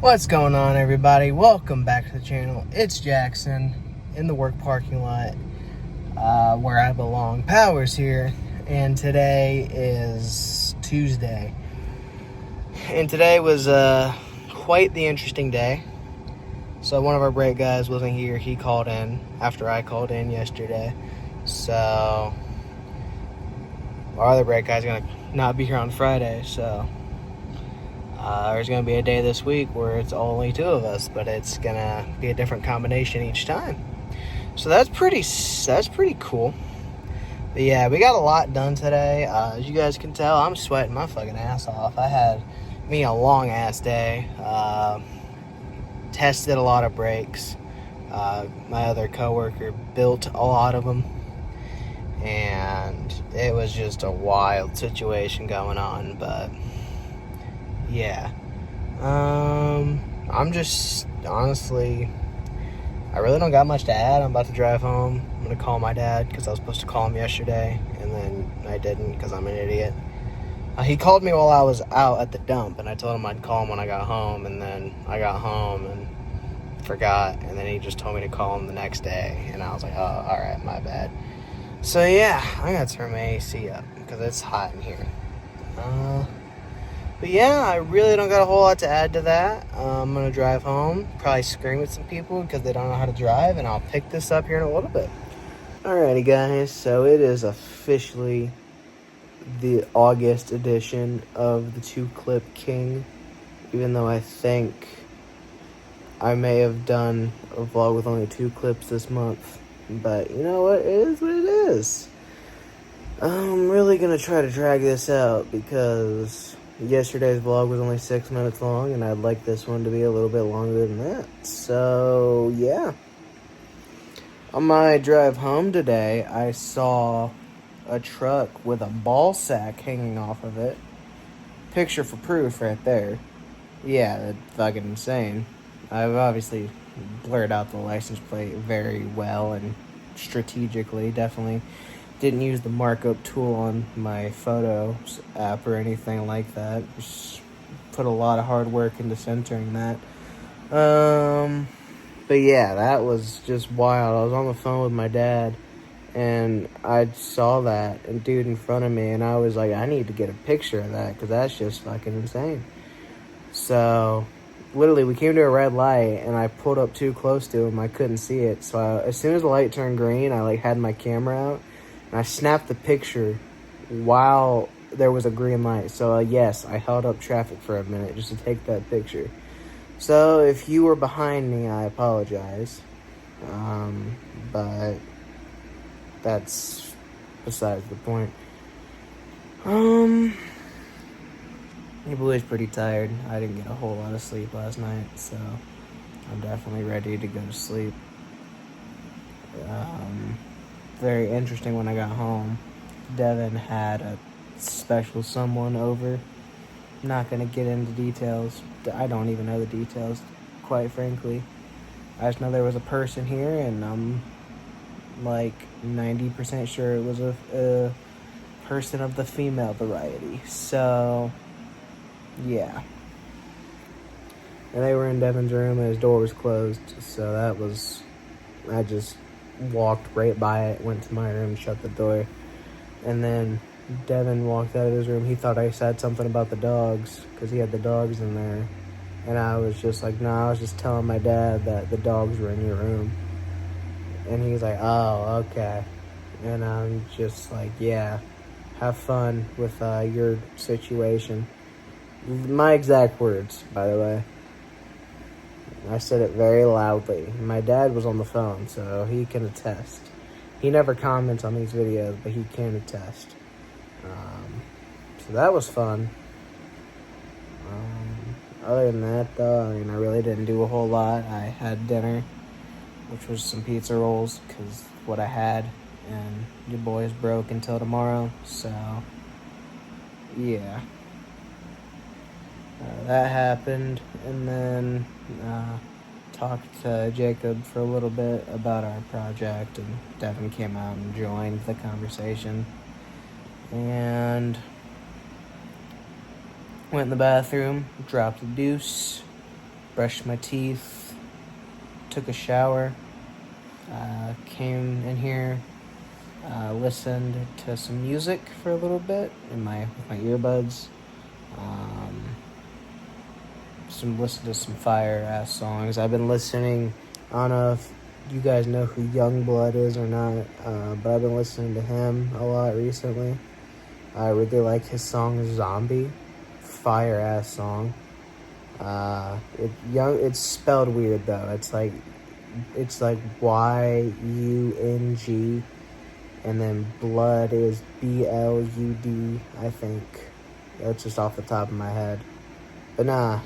What's going on, everybody? Welcome back to the channel. It's Jackson in the work parking lot where I belong. Power's here, and today is Tuesday. And today was quite the interesting day. So one of our brake guys wasn't here. He called in after I called in yesterday. So our other brake guy's gonna not be here on Friday. So there's going to be a day this week where it's only two of us, but it's going to be a different combination each time. So that's pretty cool. But yeah, we got a lot done today. As you guys can tell, I'm sweating my fucking ass off. I had a long ass day. Tested a lot of brakes. My other coworker built a lot of them. And it was just a wild situation going on, but yeah. I'm just, honestly, I really don't got much to add. I'm about to drive home. I'm going to call my dad because I was supposed to call him yesterday, and then I didn't because I'm an idiot. He called me while I was out at the dump, and I told him I'd call him when I got home, and then I got home and forgot, and then he just told me to call him the next day, and I was like, oh, alright, my bad. So yeah, I gotta turn my AC up because it's hot in here. But yeah, I really don't got a whole lot to add to that. I'm going to drive home, probably scream at some people because they don't know how to drive, and I'll pick this up here in a little bit. Alrighty guys, so it is officially the August edition of the 2-Clip King, even though I think I may have done a vlog with only 2 clips this month. But you know what, it is what it is. I'm really going to try to drag this out because yesterday's vlog was only 6 minutes long, and I'd like this one to be a little bit longer than that. So, yeah. On my drive home today, I saw a truck with a ball sack hanging off of it. Picture for proof right there. Yeah, that's fucking insane. I've obviously blurred out the license plate very well and strategically, definitely. Didn't use the markup tool on my photos app or anything like that. Just put a lot of hard work into centering that. But yeah, that was just wild. I was on the phone with my dad, and I saw that and dude in front of me, and I was like, I need to get a picture of that because that's just fucking insane. So literally, we came to a red light, and I pulled up too close to him. I couldn't see it. So as soon as the light turned green, I had my camera out. And I snapped the picture while there was a green light. So, yes, I held up traffic for a minute just to take that picture. So, if you were behind me, I apologize. But that's besides the point. Your boy's pretty tired. I didn't get a whole lot of sleep last night, so I'm definitely ready to go to sleep. Very interesting when I got home. Devin had a special someone over. I'm not going to get into details. I don't even know the details, quite frankly. I just know there was a person here, and I'm like 90% sure it was a person of the female variety. So, yeah. And they were in Devin's room, and his door was closed, so that was... I just walked right by it, went to my room, shut the door, and then Devin walked out of his room. He thought I said something about the dogs because he had the dogs in there, and I was just like, no, I was just telling my dad that the dogs were in your room. And he's like, oh, okay. And I'm just like, yeah, have fun with your situation. My exact words, by the way. I said it very loudly. My dad was on the phone, so he can attest. He never comments on these videos, but he can attest. So that was fun. Other than that, though, I really didn't do a whole lot. I had dinner, which was some pizza rolls, because what I had, and your boy's broke until tomorrow, so, yeah. That happened, and then talked to Jacob for a little bit about our project, and Devin came out and joined the conversation, and went in the bathroom, dropped a deuce, brushed my teeth, took a shower, came in here, listened to some music for a little bit with my earbuds. Listen to some fire ass songs. I've been listening. I don't know if you guys know who Youngblood is or not, but I've been listening to him a lot recently. I really like his song "Zombie," fire ass song. It's spelled weird though. It's like YUNG, and then blood is BLUD. I think that's just off the top of my head. But nah,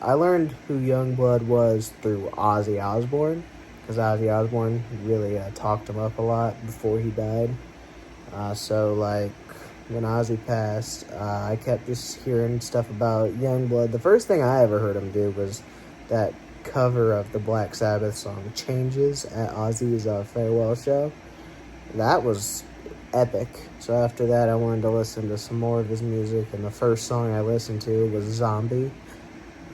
I learned who Youngblood was through Ozzy Osbourne, because Ozzy Osbourne really talked him up a lot before he died. So like when Ozzy passed, I kept just hearing stuff about Youngblood. The first thing I ever heard him do was that cover of the Black Sabbath song "Changes" at Ozzy's farewell show. That was epic. So after that, I wanted to listen to some more of his music, and the first song I listened to was "Zombie,"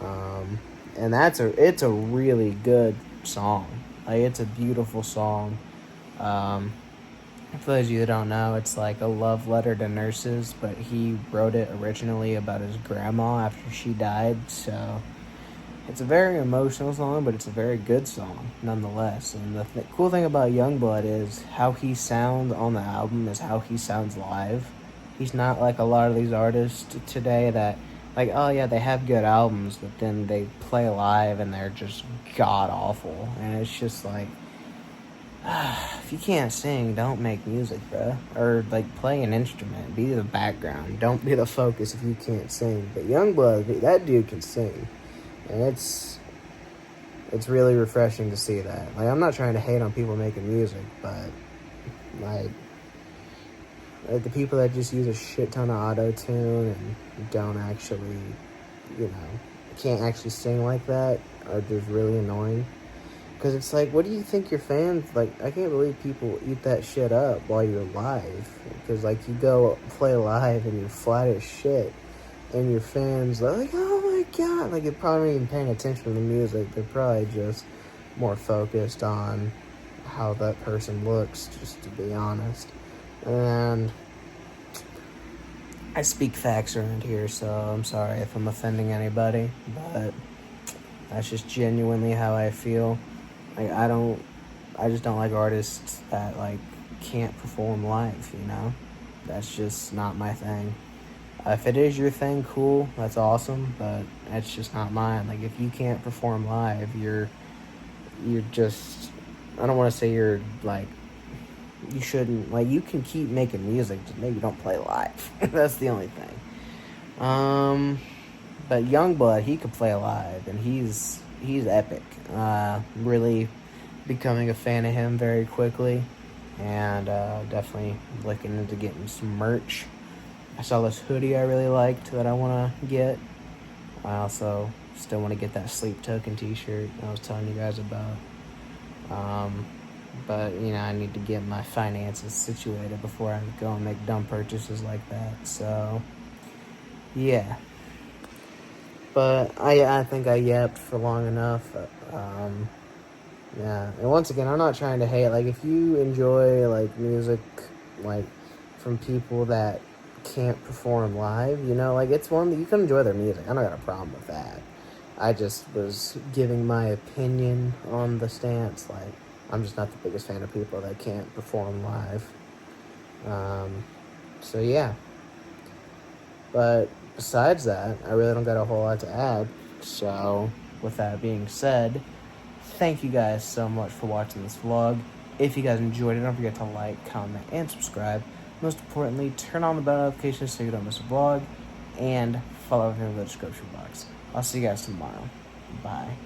and it's a really good song. Like, it's a beautiful song. For those of you that don't know, it's like a love letter to nurses, but he wrote it originally about his grandma after she died. So it's a very emotional song, but it's a very good song nonetheless. And the cool thing about Youngblood is how he sounds on the album is how he sounds live. He's not like a lot of these artists today that, like, oh yeah, they have good albums, but then they play live and they're just god awful. And it's just like, if you can't sing, don't make music, bro. Or like, play an instrument, be the background, don't be the focus if you can't sing. But Youngblood, that dude can sing. And it's really refreshing to see that. Like, I'm not trying to hate on people making music, but like the people that just use a shit ton of auto-tune and don't actually, can't actually sing like that are just really annoying. Because it's like, what do you think your fans, like, I can't believe people eat that shit up while you're live. Because, like, you go play live and you're flat as shit. And your fans are like, oh my god, like, they're probably not even paying attention to the music. They're probably just more focused on how that person looks, just to be honest. And I speak facts around here, so I'm sorry if I'm offending anybody, but that's just genuinely how I feel. Like, I just don't like artists that, like, can't perform live, That's just not my thing. If it is your thing, cool, that's awesome, but that's just not mine. Like, if you can't perform live, you're just, I don't want to say you're, like, you shouldn't, like, you can keep making music, just maybe don't play live. That's the only thing. But Youngblood, he could play live, and he's epic. Really becoming a fan of him very quickly, and definitely looking into getting some merch. I saw this hoodie I really liked that I want to get. I also still want to get that Sleep Token t-shirt I was telling you guys about. But, I need to get my finances situated before I go and make dumb purchases like that. So, yeah. But I think I yapped for long enough. Yeah. And once again, I'm not trying to hate. Like, if you enjoy, like, music, like, from people that can't perform live, like, it's one that you can enjoy their music. I don't got a problem with that. I just was giving my opinion on the stance. Like, I'm just not the biggest fan of people that can't perform live. So yeah. But besides that, I really don't got a whole lot to add. So with that being said, thank you guys so much for watching this vlog. If you guys enjoyed it, don't forget to like, comment, and subscribe. Most importantly, turn on the bell notifications so you don't miss a vlog, and follow everything in the description box. I'll see you guys tomorrow. Bye.